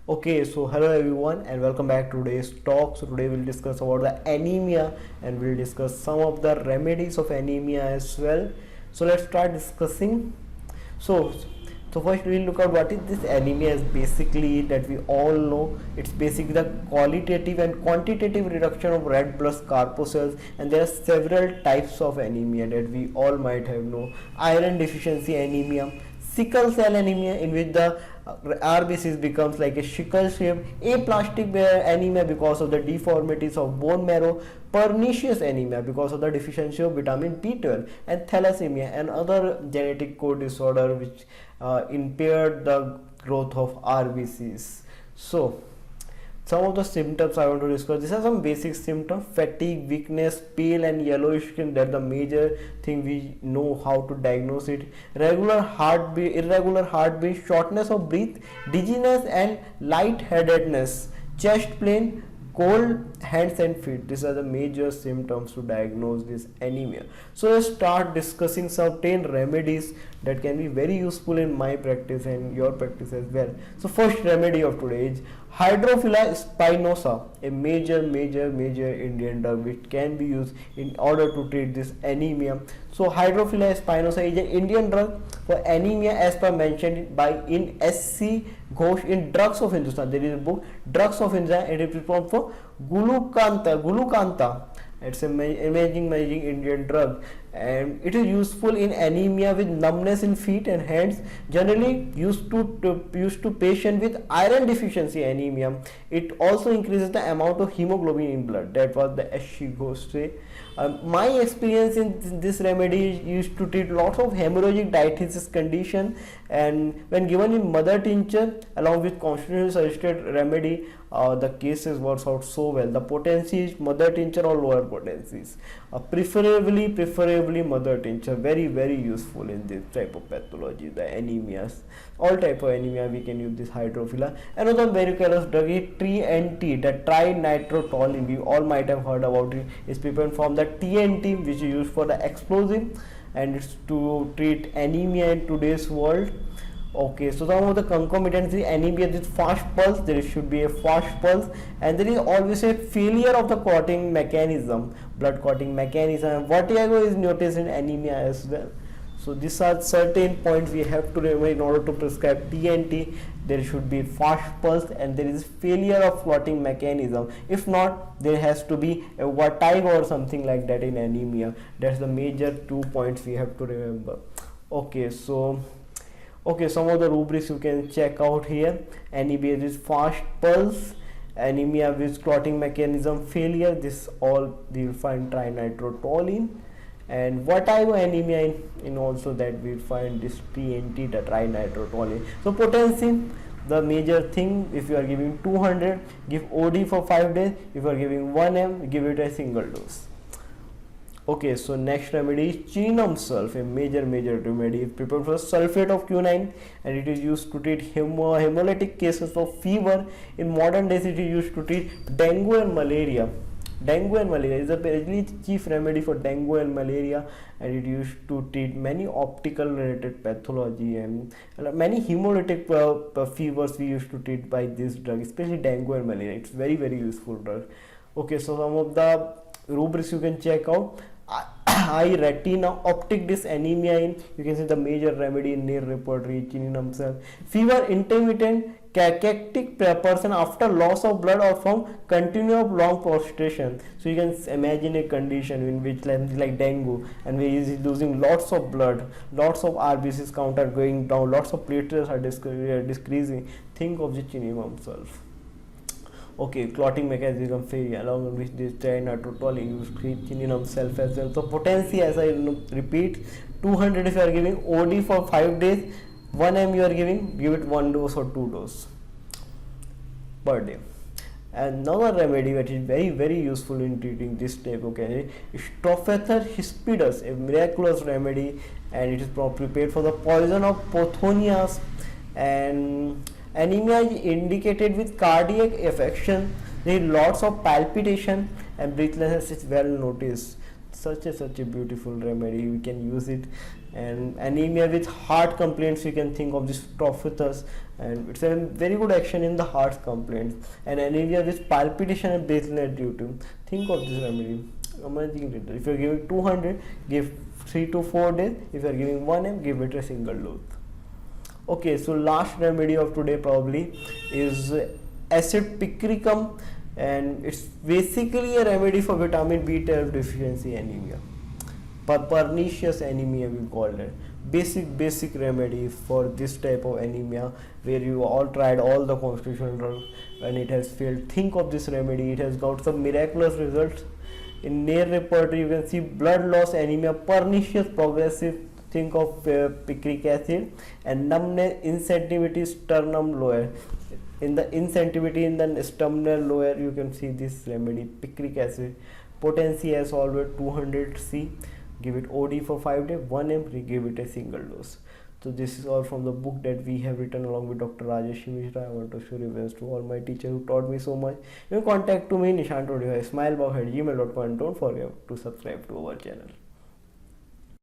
Okay, so hello everyone and welcome back to today's talk. So today we'll discuss about the anemia and we'll discuss some of the remedies of anemia as well. So let's start discussing. So so first we'll look at what is this anemia is basically that we all know. It's basically the qualitative and quantitative reduction of red blood corpuscles, and there are several types of anemia that we all might have known. Iron deficiency anemia, sickle cell anemia in which the RBCs becomes like a sickle shape, aplastic anemia because of the deformities of bone marrow, pernicious anemia because of the deficiency of vitamin B12, and thalassemia, and other genetic code disorder which impaired the growth of RBCs. So some of the symptoms I want to discuss. These are some basic symptoms: fatigue, weakness, pale and yellowish skin. That's the major thing we know how to diagnose it. Regular heartbeat, irregular heartbeat, shortness of breath, dizziness and lightheadedness, chest pain, cold hands and feet. These are the major symptoms to diagnose this anemia. So let's start discussing certain remedies that can be very useful in my practice and your practice as well. So first remedy of today is Hydrophila spinosa, a major Indian drug which can be used in order to treat this anemia. So Hydrophila spinosa is an Indian drug for anemia as per mentioned by in SC Ghosh in Drugs of Hindustan. There is a book Drugs of Hindustan and it is for Gulukanta. It's an amazing Indian drug, and it is useful in anemia with numbness in feet and hands, generally used to patient with iron deficiency anemia. It also increases the amount of hemoglobin in blood. That was the SC Ghosh say. My experience in this remedy used to treat lots of hemorrhagic diathesis condition, and when given in mother tincture along with constitutionally suggested remedy, the cases works out so well. The potency is mother tincture or lower potencies, preferably mother tincture. Very useful in this type of pathology, the anemias. All type of anemia we can use this Hydrophila. Another varicose drug is TNT, the trinitrotoluene. We all might have heard about it. It's prepared from the TNT which is used for the explosive, and it's to treat anemia in today's world. Okay, so some of the concomitancy anemia with fast pulse, there should be a fast pulse, and there is always a failure of the clotting mechanism, blood clotting mechanism. Vertigo is noticed in anemia as well. So these are certain points we have to remember in order to prescribe TNT. There should be fast pulse and there is failure of clotting mechanism. If not, there has to be a vertigo or something like that in anemia. That's the major 2 points we have to remember. Okay, so some of the rubrics you can check out here. Anemia with fast pulse, anemia with clotting mechanism failure, this all you will find trinitrotoluene, and vertigo anemia in also that we find this TNT, the trinitrotoluene. So potency, the major thing, if you are giving 200, give OD for 5 days. If you are giving 1 m, give it a single dose. Okay, so next remedy is chininum sulf, a major remedy. It's prepared for sulfate of quinine, and it is used to treat hemolytic cases of fever. In modern days, it is used to treat dengue and malaria. Dengue and malaria is a very chief remedy for dengue and malaria, and it used to treat many optical related pathology and many hemolytic fevers we used to treat by this drug, especially dengue and malaria. It's very useful drug. Okay, so some of the rubrics you can check out. Eye, retina, optic disc anemia in, you can see the major remedy in near repertory, chininum sulf. Fever, intermittent cachectic person after loss of blood or from continuous long prostration. So you can imagine a condition in which like dengue, and we is losing lots of blood, lots of RBCs count are going down, lots of platelets are decreasing. Think of the chininum sulf. Okay, clotting mechanism failure, along with this trinitrotoluene, use chininum sulf as well. So potency, as I repeat, 200 if you are giving OD for 5 days, 1 m you are giving, give it 1 dose or 2 doses per day. Another remedy that is very useful in treating this type of cancer is Strophacer hispidus, a miraculous remedy, and it is prepared for the poison of Pothonias. And anemia is indicated with cardiac affection. There is lots of palpitation and breathlessness is well noticed. Such a beautiful remedy. We can use it And anemia with heart complaints, you can think of this Tophathus, and it's a very good action in the heart complaints. And anemia with palpitation and basal duty, think of this remedy. Amazing little. If you're giving 200, give 3 to 4 days. If you're giving 1 ml, give it a single dose. Okay, so last remedy of today probably is acid picricum, and it's basically a remedy for vitamin B12 deficiency anemia. Pernicious anemia we call it. Basic remedy for this type of anemia, where you all tried all the constitutional drugs and it has failed. Think of this remedy. It has got some miraculous results. In near repertory, you can see blood loss anemia, pernicious progressive. Think of picric acid, and numbness, insensitivity, sternum lower. In the insensitivity in the sternum lower, you can see this remedy, picric acid. Potency as always 200 C. Give it OD for 5 days, 1 ml, give it a single dose. So this is all from the book that we have written along with Dr. Rajesh Mishra. I want to show reverence to all my teachers who taught me so much. You can contact to me, Nishant Odhya, smilebug@gmail.com, and don't forget to subscribe to our channel.